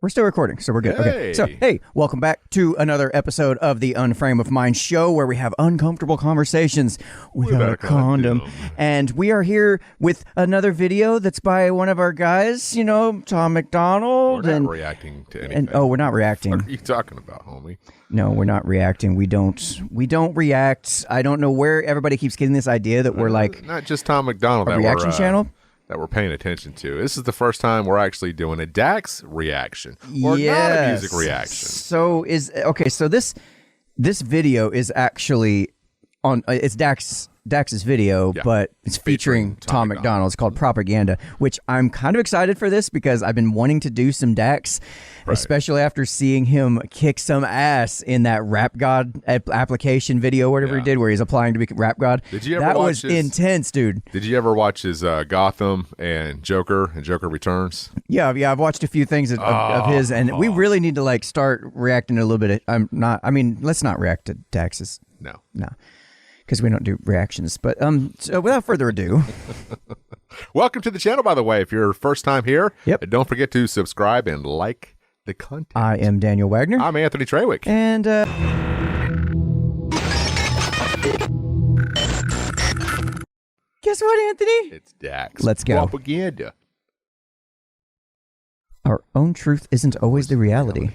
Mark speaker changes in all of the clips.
Speaker 1: We're still recording, so we're good.
Speaker 2: Hey.
Speaker 1: Okay. So, hey, welcome back to another episode of the Unframe of Mind show where we have uncomfortable conversations without a condom. And we are here with another video that's by one of our guys, you know, Tom MacDonald.
Speaker 2: We're not reacting to anything.
Speaker 1: We're not reacting.
Speaker 2: What are you talking about, homie?
Speaker 1: No, we're not reacting. We don't react. I don't know where everybody keeps getting this idea that we're like
Speaker 2: not just Tom MacDonald.
Speaker 1: a reaction channel.
Speaker 2: That we're paying attention to. This is the first time we're actually doing a Dax reaction or not a music reaction.
Speaker 1: So so this video is actually on it's Dax's video, but it's featuring Tom MacDonald. It's called Propaganda, which I'm kind of excited for this because I've been wanting to do some Dax, especially after seeing him kick some ass in that Rap God application video, whatever he did, where he's applying to be Rap God.
Speaker 2: Did you ever
Speaker 1: that
Speaker 2: watch
Speaker 1: was intense, dude.
Speaker 2: Did you ever watch his Gotham and Joker Returns?
Speaker 1: Yeah, I've watched a few things of his, and we really need to like start reacting a little bit. Let's not react to Dax's.
Speaker 2: No.
Speaker 1: Because we don't do reactions. But so without further ado.
Speaker 2: Welcome to the channel, by the way. If you're first time here,
Speaker 1: and
Speaker 2: don't forget to subscribe and like the content.
Speaker 1: I am Daniel Wagner.
Speaker 2: I'm Anthony Trawick.
Speaker 1: And guess what, Anthony?
Speaker 2: It's Dax.
Speaker 1: Let's go.
Speaker 2: Propaganda.
Speaker 1: Our own truth isn't always the reality.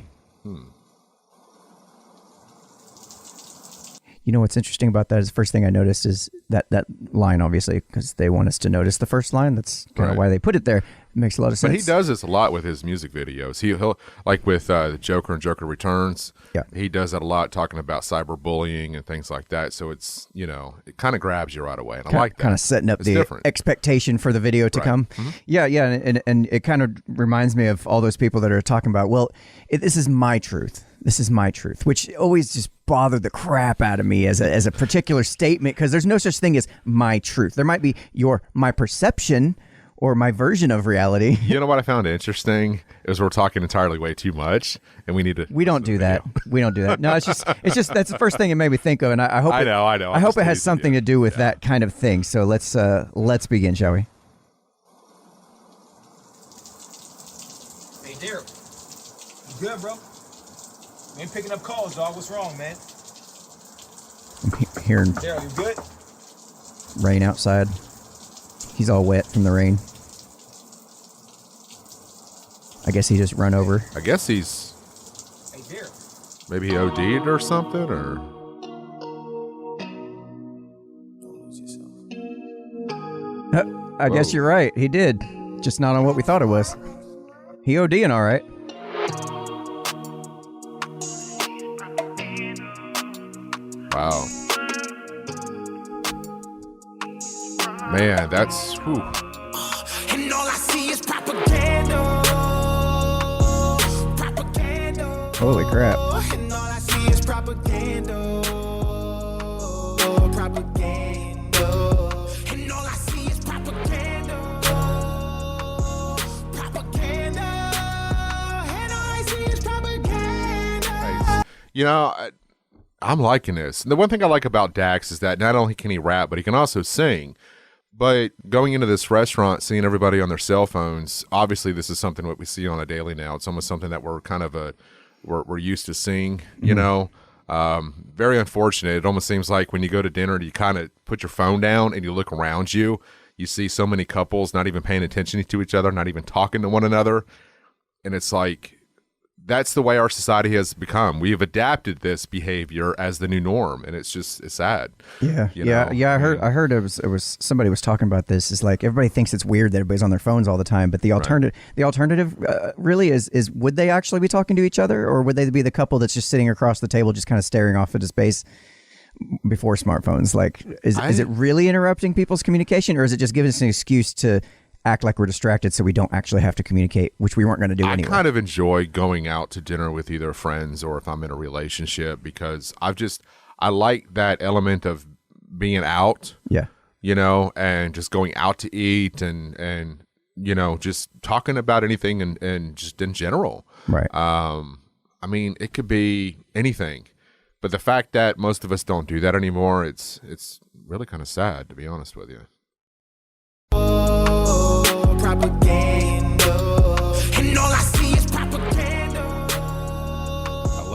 Speaker 1: You know what's interesting about that is the first thing I noticed is that line, obviously, because they want us to notice the first line. That's kind of why they put it there. It makes a lot of sense.
Speaker 2: But he does this a lot with his music videos. He'll like with the Joker and Joker Returns.
Speaker 1: Yeah.
Speaker 2: He does that a lot, talking about cyberbullying and things like that. So it's, it kind of grabs you right away. And I like that.
Speaker 1: Kind of setting up the expectation for the video to come.
Speaker 2: Mm-hmm.
Speaker 1: Yeah. And it kind of reminds me of all those people that are talking about, well, this is my truth. This is my truth, which always just bothered the crap out of me as a particular statement, because there's no such thing as my truth. There might be my perception or my version of reality. You
Speaker 2: know what I found interesting is we're talking entirely way too much, and we need to.
Speaker 1: We don't do that. We don't do that. No, it's just that's the first thing it made me think of, and I hope. I know. I hope it has something to do with that kind of thing. So let's begin, shall we?
Speaker 3: Hey, Daryl, you good, bro? You ain't picking up calls, dog. What's wrong, man?
Speaker 1: I'm hearing
Speaker 3: Daryl, you good?
Speaker 1: Rain outside. He's all wet from the rain. I guess he just run over.
Speaker 2: I guess he's.
Speaker 3: Hey, Daryl.
Speaker 2: Maybe he OD'd or something, or.
Speaker 3: Don't lose yourself.
Speaker 1: I guess you're right. He did. Just not on what we thought it was. He OD'ing all right.
Speaker 2: Wow. Man, that's whew.
Speaker 4: And all I see is propaganda. Propaganda.
Speaker 1: Holy crap.
Speaker 4: And all I see is propaganda. Propaganda. And all I see is propaganda. Propaganda. And all I see is propaganda.
Speaker 2: I'm liking this. The one thing I like about Dax is that not only can he rap, but he can also sing. But going into this restaurant, seeing everybody on their cell phones, obviously this is something that we see on a daily now. It's almost something that we're kind of we're used to seeing, very unfortunate. It almost seems like when you go to dinner, you kind of put your phone down and you look around you. You see so many couples not even paying attention to each other, not even talking to one another. And it's like, that's the way our society has become. We have adapted this behavior as the new norm, and it's sad.
Speaker 1: Yeah, I heard it was somebody was talking about this. It's like everybody thinks it's weird that everybody's on their phones all the time, but the alternative really is would they actually be talking to each other, or would they be the couple that's just sitting across the table, just kind of staring off into space before smartphones? Like, is it really interrupting people's communication, or is it just giving us an excuse to act like we're distracted so we don't actually have to communicate, which we weren't going to do anyway?
Speaker 2: I kind of enjoy going out to dinner with either friends or if I'm in a relationship, because I like that element of being out, and just going out to eat and just talking about anything and just in general.
Speaker 1: Right.
Speaker 2: I mean, it could be anything, but the fact that most of us don't do that anymore, it's really kind of sad, to be honest with you.
Speaker 4: Propaganda. And all I see is propaganda.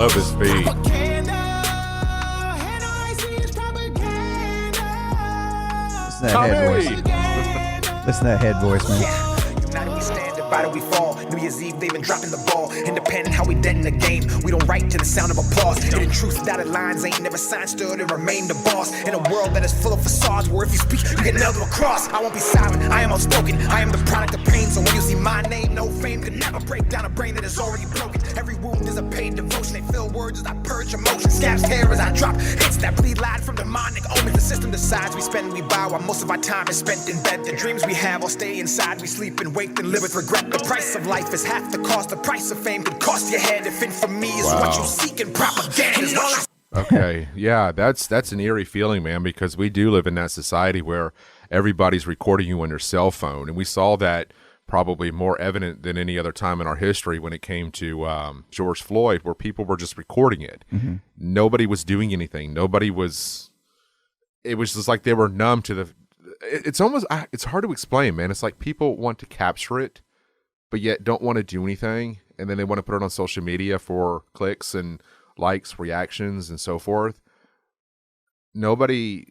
Speaker 2: love his feet.
Speaker 4: Propaganda. And all I see is propaganda.
Speaker 1: Listen to that head voice. Listen to that head voice, man.
Speaker 5: United we stand, divided we fall. New Year's Eve, they've been dropping the ball. Independent, how we dead in the game. We don't write to the sound of applause. Hidden truth, dotted lines, ain't never signed, stood and remain the boss. In a world that is full of facades, where if you speak, you get nailed to a cross. I won't be silent, I am outspoken. I am the product of pain, so when you see my name, no fame can never break down a brain that is already broken. Every wound is a paid devotion. They fill words as I purge emotion. Scabs tear as I drop hits that bleed light from demonic omens. The system decides we spend, we buy, while most of our time is spent in bed. The dreams we have all stay inside. We sleep and wake and live with regret. The price of life is half the cost. The price of fame could cost your head. If infamy is what you seek and propaganda is what you...
Speaker 2: Okay, yeah, that's an eerie feeling, man, because we do live in that society where everybody's recording you on your cell phone, and we saw that probably more evident than any other time in our history when it came to George Floyd, where people were just recording it. Mm-hmm. Nobody was doing anything. Nobody was. It was just like they were numb to the. It's almost. It's hard to explain, man. It's like people want to capture it, but yet don't want to do anything, and then they want to put it on social media for clicks and likes, reactions, and so forth. Nobody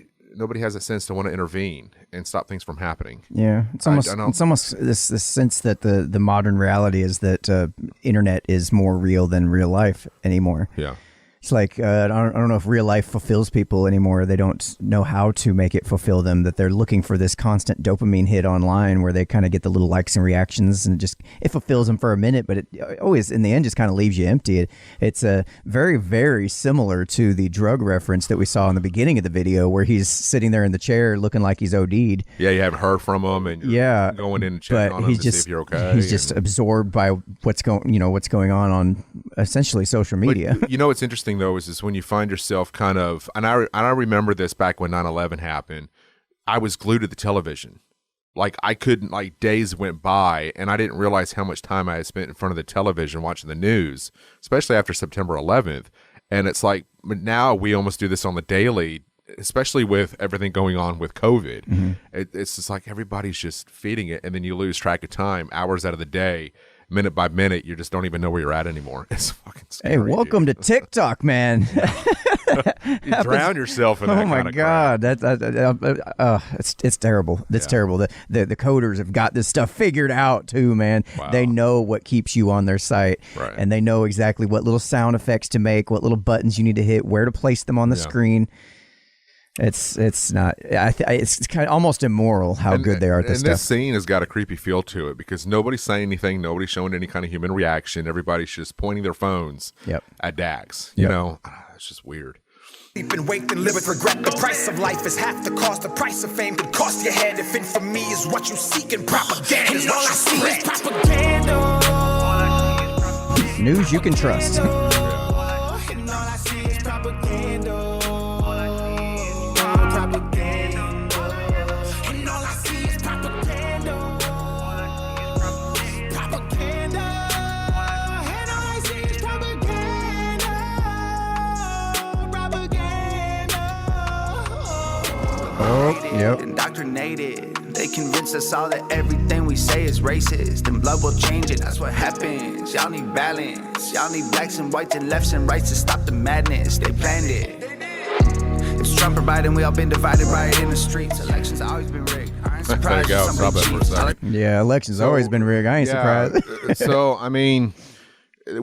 Speaker 2: has a sense to want to intervene and stop things from happening.
Speaker 1: Yeah, it's almost this sense that the modern reality is that internet is more real than real life anymore.
Speaker 2: Yeah.
Speaker 1: It's like, I don't know if real life fulfills people anymore. They don't know how to make it fulfill them, that they're looking for this constant dopamine hit online where they kind of get the little likes and reactions, and it fulfills them for a minute, but it always, in the end, just kind of leaves you empty. It's very, very similar to the drug reference that we saw in the beginning of the video where he's sitting there in the chair looking like he's OD'd.
Speaker 2: Yeah, you haven't heard from him, and you're going in and checking on him to see if you're okay.
Speaker 1: He's just absorbed by what's going on essentially social media.
Speaker 2: But, what's interesting though is when you find yourself kind of, and I remember this back when 9/11 happened, I was glued to the television. Like I couldn't, like days went by and I didn't realize how much time I had spent in front of the television watching the news, especially after September 11th. And it's like, now we almost do this on the daily, especially with everything going on with COVID. Mm-hmm. It's just like everybody's just feeding it, and then you lose track of time, hours out of the day. Minute by minute, you just don't even know where you're at anymore. It's fucking scary.
Speaker 1: Hey, welcome to TikTok, man.
Speaker 2: You drown yourself in that kind of crap.
Speaker 1: It's terrible. It's terrible. The coders have got this stuff figured out too, man.
Speaker 2: Wow.
Speaker 1: They know what keeps you on their site,
Speaker 2: right.
Speaker 1: And they know exactly what little sound effects to make, what little buttons you need to hit, where to place them on the screen. It's not. It's kind of almost immoral how good they are at this stuff.
Speaker 2: And this scene has got a creepy feel to it because nobody's saying anything, nobody's showing any kind of human reaction. Everybody's just pointing their phones at Dax. You know, it's just weird.
Speaker 5: Sleep and wake and live with regret. The price of life is half the cost. The price of fame could cost your head. If infamy is what you seek and propaganda is what you see is propaganda.
Speaker 1: News you can trust.
Speaker 4: And all I see is propaganda.
Speaker 1: Yep.
Speaker 6: Indoctrinated. They convince us all that everything we say is racist. And blood will change it, that's what happens. Y'all need balance. Y'all need blacks and whites and lefts and rights to stop the madness. They planned it. It's Trump or Biden, we all been divided right in the streets. Elections always been rigged. I ain't surprised.
Speaker 2: There you go. Stop it for a second.
Speaker 1: Yeah, elections always been rigged. I ain't surprised.
Speaker 2: So, I mean,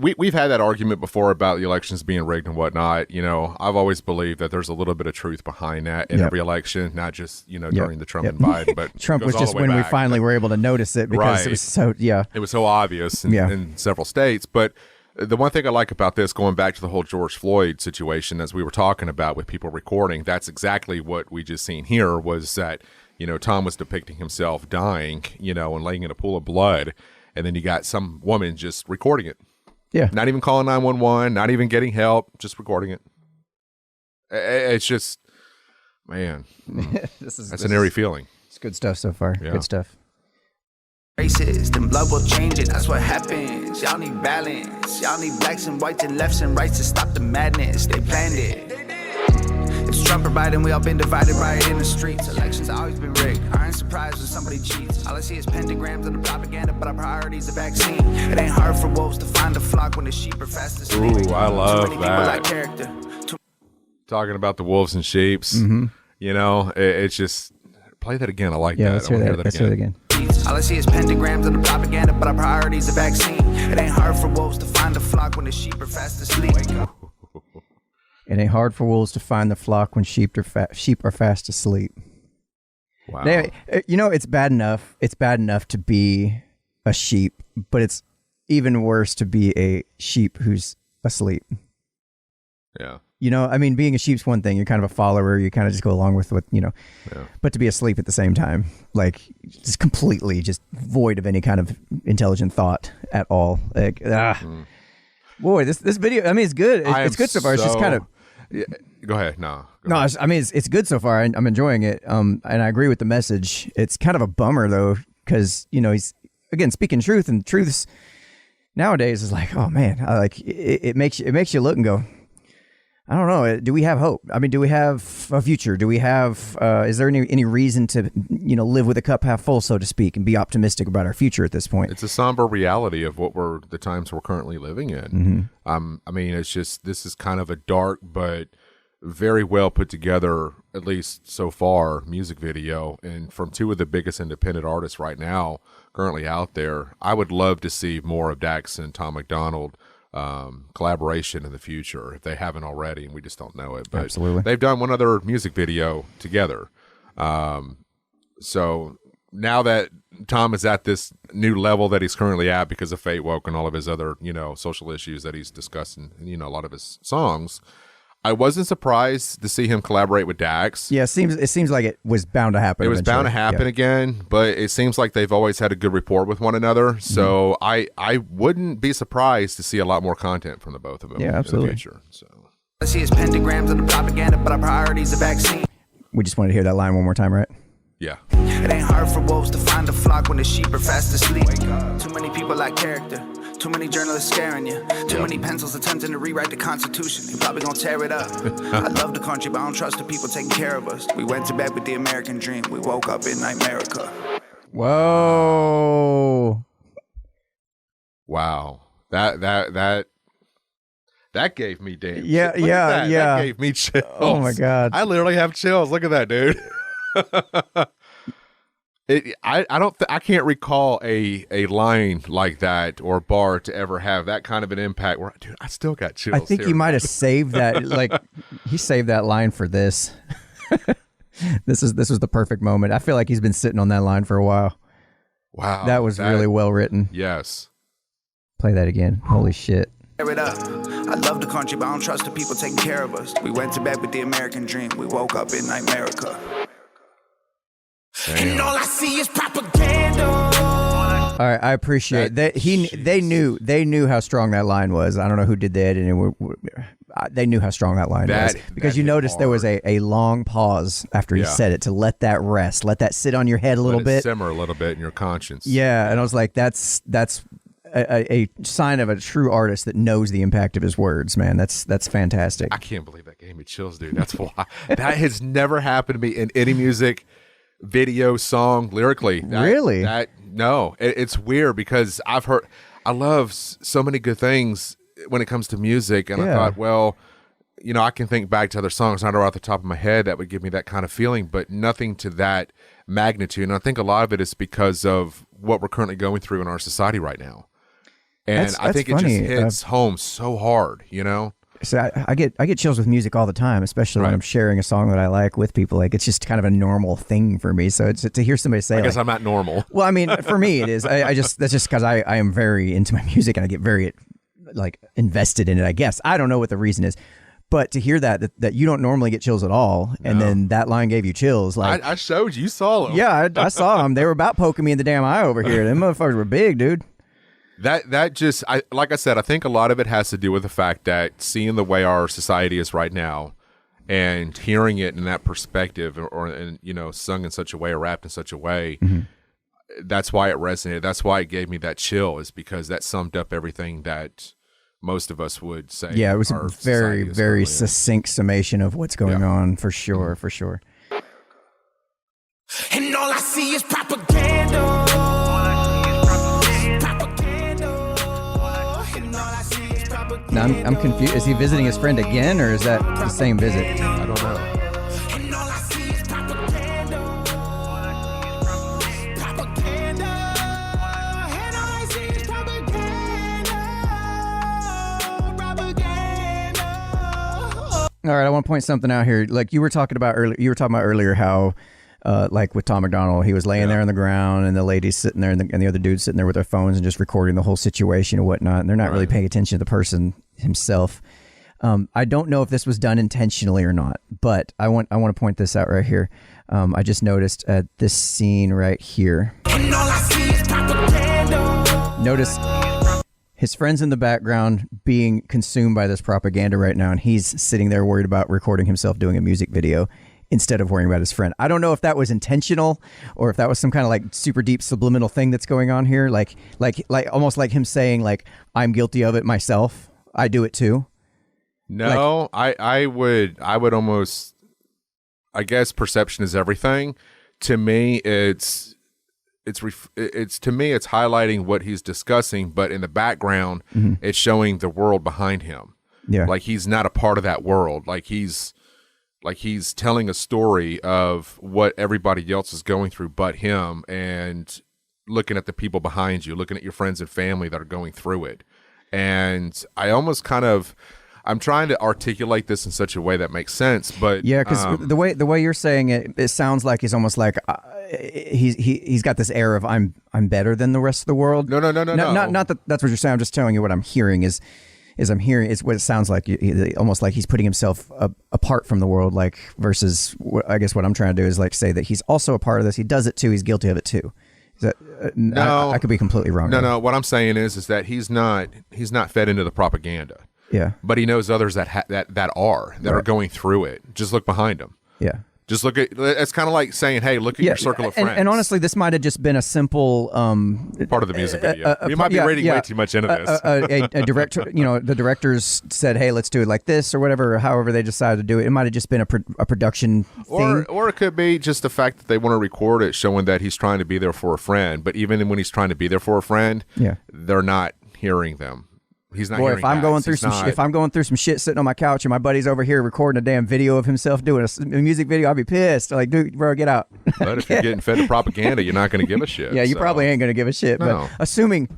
Speaker 2: we've had that argument before about the elections being rigged and whatnot. You know, I've always believed that there's a little bit of truth behind that in every election, not just, during the Trump and Biden. But
Speaker 1: Trump was just when we finally were able to notice it because it was so, it
Speaker 2: was so obvious in several states. But the one thing I like about this, going back to the whole George Floyd situation, as we were talking about with people recording, that's exactly what we just seen here was that, Tom was depicting himself dying, and laying in a pool of blood. And then you got some woman just recording it.
Speaker 1: Yeah.
Speaker 2: Not even calling 911, not even getting help, just recording it. It's just, man, that's an eerie feeling.
Speaker 1: It's good stuff so far.
Speaker 2: Yeah.
Speaker 1: Good stuff.
Speaker 6: Racist, and blood will change it, that's what happens. Y'all need balance. Y'all need blacks and whites and lefts and rights to stop the madness. They planned it. It's Trump or Biden, we all been divided right in the streets. Elections always been rigged. I ain't surprised when somebody cheats. All I see is pentagrams and the propaganda, but our priority's the vaccine. It ain't hard for wolves to find a flock when the sheep are fast asleep.
Speaker 2: Ooh, I love
Speaker 6: Too many people
Speaker 2: that.
Speaker 6: like character.
Speaker 2: Talking about the wolves and sheeps. You know, it's just play that again. I like
Speaker 1: Yeah,
Speaker 2: that.
Speaker 1: let's
Speaker 2: I
Speaker 1: hear
Speaker 2: wanna
Speaker 1: that. Let's hear it again.
Speaker 6: All I see is pentagrams and the propaganda, but our priority's the vaccine. It ain't hard for wolves to find a flock when the sheep are fast asleep.
Speaker 1: It ain't hard for wolves to find the flock when sheep are fast asleep.
Speaker 2: Wow.
Speaker 1: You know, it's bad enough. It's bad enough to be a sheep, but it's even worse to be a sheep who's asleep.
Speaker 2: Yeah.
Speaker 1: You know, I mean, being a sheep's one thing. You're kind of a follower. You kind of just go along with what, you know.
Speaker 2: Yeah.
Speaker 1: But to be asleep at the same time, like, just completely just void of any kind of intelligent thought at all. Like, boy, this video, I mean, it's good. It's good so far. It's just kind of.
Speaker 2: Yeah, go ahead. Go
Speaker 1: No,
Speaker 2: ahead.
Speaker 1: I mean, it's good so far. I'm enjoying it. And I agree with the message. It's kind of a bummer, though, because, you know, he's, again, speaking truth, and truths nowadays is like, oh, man, it makes you look and go, I don't know. Do we have hope? I mean, do we have a future? Do we have? Is there any reason to, you know, live with a cup half full, so to speak, and be optimistic about our future at this point?
Speaker 2: It's a somber reality of the times we're currently living in. I mean, it's just, this is kind of a dark but very well put together, at least so far, music video, and from two of the biggest independent artists right now currently out there. I would love to see more of Dax and Tom MacDonald collaboration in the future if they haven't already, and we just don't know it. But
Speaker 1: Absolutely.
Speaker 2: they've done one other music video together. So now that Tom is at this new level that he's currently at because of Fate Woke and all of his other, you know, social issues that he's discussing in, you know, a lot of his songs, I wasn't surprised to see him collaborate with Dax.
Speaker 1: Yeah, it seems like it was bound to happen.
Speaker 2: It was bound to
Speaker 1: eventually.
Speaker 2: happen
Speaker 1: Yeah.
Speaker 2: again, but it seems like they've always had a good rapport with one another. So I wouldn't be surprised to see a lot more content from the both of them
Speaker 1: Yeah, absolutely.
Speaker 2: in the future. So
Speaker 6: I see is pentagrams and the propaganda, but our priority's the vaccine.
Speaker 1: We just wanted to hear that line one more time, right?
Speaker 2: yeah.
Speaker 6: It ain't hard for wolves to find a flock when the sheep are fast asleep. Too many people like character. Too many journalists scaring you. Too many pencils attempting to rewrite the Constitution. They probably gonna tear it up. I love the country, but I don't trust the people taking care of us. We went to bed with the American dream. We woke up in America.
Speaker 1: Whoa.
Speaker 2: Wow. That gave me damn.
Speaker 1: Yeah,
Speaker 2: Look at
Speaker 1: yeah,
Speaker 2: that.
Speaker 1: yeah.
Speaker 2: That gave me chills.
Speaker 1: Oh my God.
Speaker 2: I literally have chills. Look at that, dude. I can't recall a line like that or a bar to ever have that kind of an impact. Where, dude, I still got chills.
Speaker 1: I think
Speaker 2: here.
Speaker 1: you might have saved that. Like, he saved that line for this. This was the perfect moment. I feel like he's been sitting on that line for a while.
Speaker 2: Wow.
Speaker 1: That was really well written.
Speaker 2: Yes.
Speaker 1: Play that again. Holy shit.
Speaker 6: Tear it up. I love the country, but I don't trust the people taking care of us. We went to bed with the American dream. We woke up in America.
Speaker 4: And all I see is propaganda.
Speaker 1: All right, I appreciate that. They knew how strong that line was. I don't know who did the editing. They knew how strong that line was because
Speaker 2: that
Speaker 1: you
Speaker 2: hit
Speaker 1: noticed there was
Speaker 2: hard.
Speaker 1: a long pause after he said it to let that rest, let that sit on your head a little
Speaker 2: Let it
Speaker 1: bit,
Speaker 2: simmer a little bit in your conscience.
Speaker 1: Yeah, and I was like, that's a sign of a true artist that knows the impact of his words, man. That's fantastic.
Speaker 2: I can't believe that gave me chills, dude. That's why that has never happened to me in any music video, song, lyrically.
Speaker 1: Really?
Speaker 2: No, it's weird because I love so many good things when it comes to music, and I thought, well, you know, I can think back to other songs not off the top of my head that would give me that kind of feeling, but nothing to that magnitude. And I think a lot of it is because of what we're currently going through in our society right now. And I think it just hits home so hard, you know?
Speaker 1: So I get chills with music all the time, especially when I'm sharing a song that I like with people. Like, it's just kind of a normal thing for me. So it's to hear somebody say,
Speaker 2: I guess I'm not normal.
Speaker 1: Well, I mean, for me it is. That's just because I am very into my music and I get very like invested in it. I guess I don't know what the reason is, but to hear that you don't normally get chills at all, and then that line gave you chills. Like
Speaker 2: I showed you saw them.
Speaker 1: Yeah, I saw them. They were about poking me in the damn eye over here. Them motherfuckers were big, dude.
Speaker 2: That just, like I said, I think a lot of it has to do with the fact that seeing the way our society is right now and hearing it in that perspective or you know, sung in such a way or rapped in such a way, that's why it resonated. That's why it gave me that chill, is because that summed up everything that most of us would say.
Speaker 1: Yeah, it was
Speaker 2: our
Speaker 1: a very,
Speaker 2: society is
Speaker 1: very
Speaker 2: currently in.
Speaker 1: succinct summation of what's going on, for sure, for sure.
Speaker 4: And all I see is propaganda.
Speaker 1: Now, I'm confused. Is he visiting his friend again, or is that the same visit?
Speaker 2: I don't know.
Speaker 4: And all I see is propaganda. Propaganda. And all I see is propaganda. Propaganda.
Speaker 1: All right, I want to point something out here. Like you were talking about earlier, how like with Tom MacDonald, he was laying there on the ground, and the lady's sitting there, and the other dude's sitting there with their phones and just recording the whole situation and whatnot, and they're not really paying attention to the person himself. I don't know if this was done intentionally or not, but I want to point this out right here. I just noticed this scene right here.
Speaker 4: And all I see is propaganda.
Speaker 1: Notice his friend's in the background being consumed by this propaganda right now, and he's sitting there worried about recording himself doing a music video instead of worrying about his friend. I don't know if that was intentional or if that was some kind of like super deep subliminal thing that's going on here. Like almost like him saying like, I'm guilty of it myself. I do it too.
Speaker 2: No, I would almost, I guess perception is everything. To me, it's highlighting what he's discussing, but in the background, it's showing the world behind him.
Speaker 1: Yeah.
Speaker 2: Like he's not a part of that world. Like he's telling a story of what everybody else is going through but him, and looking at the people behind you, looking at your friends and family that are going through it. And I almost I'm trying to articulate this in such a way that makes sense, but
Speaker 1: yeah, because the way you're saying it, it sounds like he's almost like he's got this air of I'm better than the rest of the world.
Speaker 2: No.
Speaker 1: Not that that's what you're saying. I'm just telling you what I'm hearing is what it sounds like. Almost like he's putting himself apart from the world, like versus I guess what I'm trying to do is like say that he's also a part of this. He does it too. He's guilty of it too. Is that,
Speaker 2: no,
Speaker 1: I could be completely wrong.
Speaker 2: No. What I'm saying is that he's not fed into the propaganda.
Speaker 1: Yeah.
Speaker 2: But he knows others that are going through it. Just look behind him.
Speaker 1: Yeah.
Speaker 2: Just look at, it's kind of like saying, hey, look at your circle of friends.
Speaker 1: And honestly, this might have just been a simple
Speaker 2: part of the music video. We might be reading way too much into this.
Speaker 1: A director, the directors said, hey, let's do it like this or whatever, or however they decided to do it. It might have just been a production thing.
Speaker 2: Or it could be just the fact that they want to record it showing that he's trying to be there for a friend. But even when he's trying to be there for a friend, they're not hearing them. He's not.
Speaker 1: Boy, if I'm going through some shit sitting on my couch and my buddy's over here recording a damn video of himself doing a music video, I'd be pissed. Like, dude, bro, get out.
Speaker 2: But if you're getting fed to propaganda, you're not going to give a shit.
Speaker 1: Yeah, you probably ain't going to give a shit.
Speaker 2: No.
Speaker 1: But assuming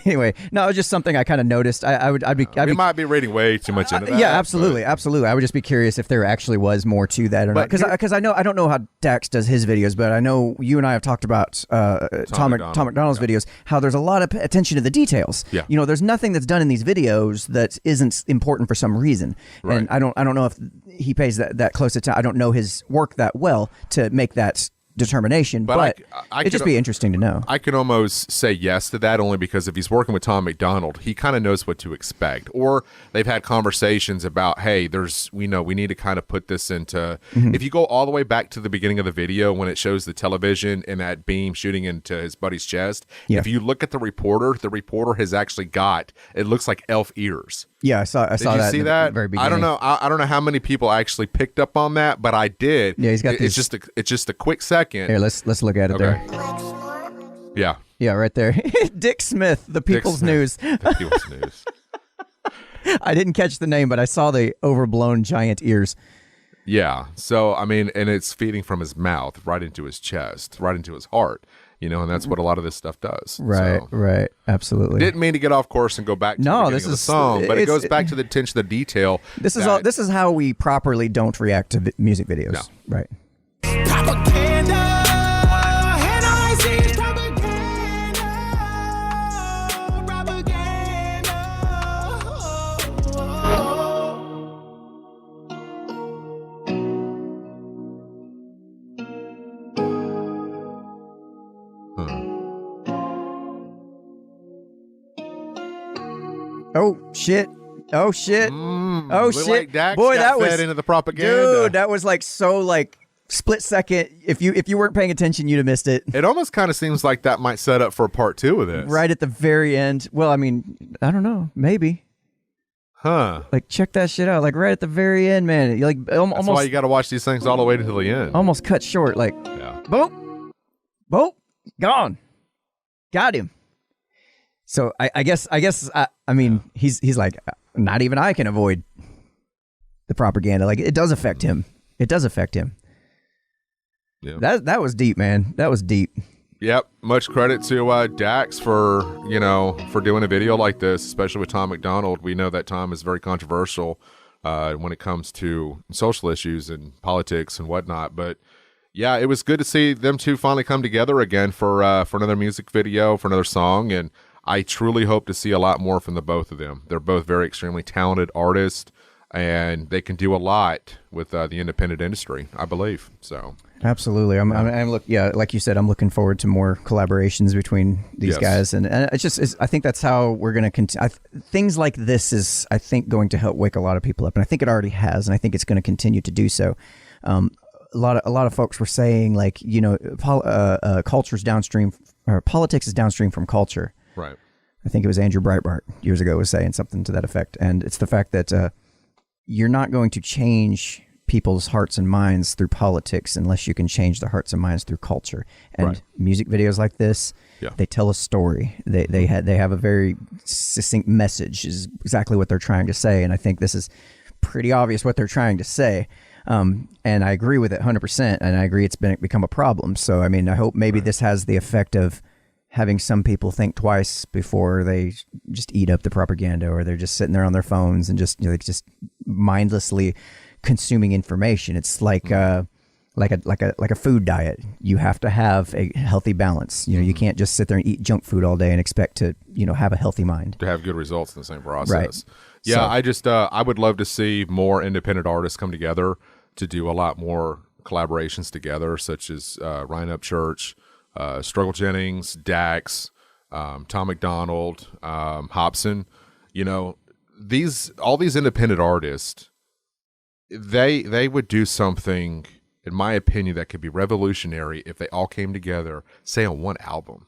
Speaker 1: anyway, no, it was just something I kind of noticed. We
Speaker 2: might be reading way too much into that.
Speaker 1: Yeah, absolutely. I would just be curious if there actually was more to that or not. Because I don't know how Dax does his videos, but I know you and I have talked about Tom MacDonald's videos, how there's a lot of attention to the details.
Speaker 2: Yeah.
Speaker 1: There's nothing that's done in these videos that isn't important for some reason.
Speaker 2: Right.
Speaker 1: And I don't know if he pays that close attention. I don't know his work that well to make that determination, but it'd just be interesting to know.
Speaker 2: I can almost say yes to that only because if he's working with Tom MacDonald, he kind of knows what to expect. Or they've had conversations about, hey, we need to kind of put this into, if you go all the way back to the beginning of the video when it shows the television and that beam shooting into his buddy's chest, if you look at the reporter has actually got, it looks like elf ears.
Speaker 1: Yeah, I saw that.
Speaker 2: Did you see that?
Speaker 1: Very beginning.
Speaker 2: I don't know. I don't know how many people actually picked up on that, but I did.
Speaker 1: Yeah, he's got
Speaker 2: it's just a quick second.
Speaker 1: Here, let's look at it there. Yeah, right there. Dick Smith, the People's News.
Speaker 2: The People's News.
Speaker 1: I didn't catch the name, but I saw the overblown giant ears.
Speaker 2: Yeah. So I mean, and it's feeding from his mouth right into his chest, right into his heart. And that's what a lot of this stuff does.
Speaker 1: Right,
Speaker 2: so,
Speaker 1: right, absolutely.
Speaker 2: Didn't mean to get off course and go back to the beginning of the song, but it goes back to the attention to detail.
Speaker 1: This is how we properly don't react to music videos.
Speaker 2: No.
Speaker 1: Right.
Speaker 4: Propaganda. And all I see is propaganda. Propaganda.
Speaker 1: Oh shit! Oh shit! Oh shit!
Speaker 2: Like Dax
Speaker 1: Boy,
Speaker 2: got
Speaker 1: that was
Speaker 2: fed into the propaganda.
Speaker 1: Dude, that was like so like split second. If you weren't paying attention, you'd have missed it.
Speaker 2: It almost kind of seems like that might set up for a part 2 of this.
Speaker 1: Right at the very end. Well, I mean, I don't know. Maybe.
Speaker 2: Huh.
Speaker 1: Like, check that shit out. Like, right at the very end, man. Like,
Speaker 2: That's
Speaker 1: almost
Speaker 2: why you got to watch these things all the way to the end.
Speaker 1: almost cut short. Like,
Speaker 2: Yeah.
Speaker 1: boop, gone, got him. So I guess I mean he's like, not even I can avoid the propaganda. Like, it does affect him. It does affect him.
Speaker 2: Yeah.
Speaker 1: That was deep, man. That was deep.
Speaker 2: Yep. Much credit to Dax for doing a video like this, especially with Tom MacDonald. We know that Tom is very controversial when it comes to social issues and politics and whatnot. But yeah, it was good to see them two finally come together again for another music video, for another song. And I truly hope to see a lot more from the both of them. They're both very extremely talented artists, and they can do a lot with the independent industry, I believe. So.
Speaker 1: Absolutely. I'm like you said, I'm looking forward to more collaborations between these guys. And I think that's how we're going to continue. Things like this is, I think, going to help wake a lot of people up. And I think it already has. And I think it's going to continue to do so. A lot of folks were saying, like, culture's downstream, or politics is downstream from culture.
Speaker 2: Right.
Speaker 1: I think it was Andrew Breitbart years ago was saying something to that effect. And it's the fact that you're not going to change people's hearts and minds through politics unless you can change their hearts and minds through culture. And music videos like this, they tell a story. They have a very succinct message, is exactly what they're trying to say. And I think this is pretty obvious what they're trying to say. And I agree with it 100%. And I agree it's become a problem. So, I mean, I hope maybe this has the effect of having some people think twice before they just eat up the propaganda, or they're just sitting there on their phones and just mindlessly consuming information. It's like a food diet. You have to have a healthy balance. You can't just sit there and eat junk food all day and expect to have a healthy mind,
Speaker 2: to have good results in the same process.
Speaker 1: Right.
Speaker 2: Yeah,
Speaker 1: So,
Speaker 2: I would love to see more independent artists come together to do a lot more collaborations together, such as Ryan Upchurch, Struggle Jennings, Dax, Tom MacDonald, Hobson. All these independent artists, they would do something, in my opinion, that could be revolutionary if they all came together, say, on one album.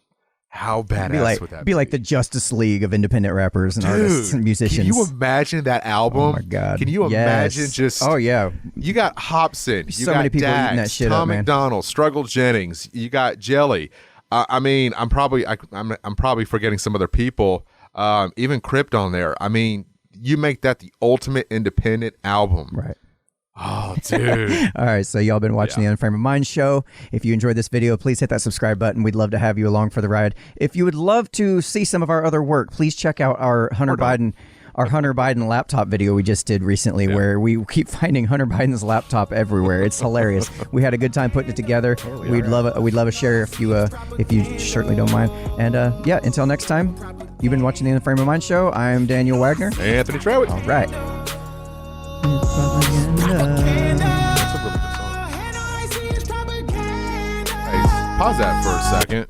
Speaker 2: How badass would that be?
Speaker 1: Be like the Justice League of independent rappers and artists and musicians.
Speaker 2: Can you imagine that album?
Speaker 1: Oh my God.
Speaker 2: Can you imagine just...
Speaker 1: Oh, yeah.
Speaker 2: You got Hobson. You
Speaker 1: So
Speaker 2: got
Speaker 1: many people
Speaker 2: Dax,
Speaker 1: eating that shit
Speaker 2: Tom
Speaker 1: up, man.
Speaker 2: MacDonald, Struggle Jennings. You got Jelly. I mean, I'm probably forgetting some other people. Even Crypt on there. I mean, you make that the ultimate independent album.
Speaker 1: Right.
Speaker 2: Oh, dude.
Speaker 1: All right, so y'all been watching the Unframe of Mind show. If you enjoyed this video, please hit that subscribe button. We'd love to have you along for the ride. If you would love to see some of our other work, please check out our Hunter Biden laptop video we just did recently, where we keep finding Hunter Biden's laptop everywhere. It's hilarious. We had a good time putting it together. We'd love a share if you certainly don't mind. And until next time, you've been watching the Unframe of Mind show. I'm Daniel Wagner.
Speaker 2: Anthony Trewitt.
Speaker 1: All right.
Speaker 2: Pause that for a second.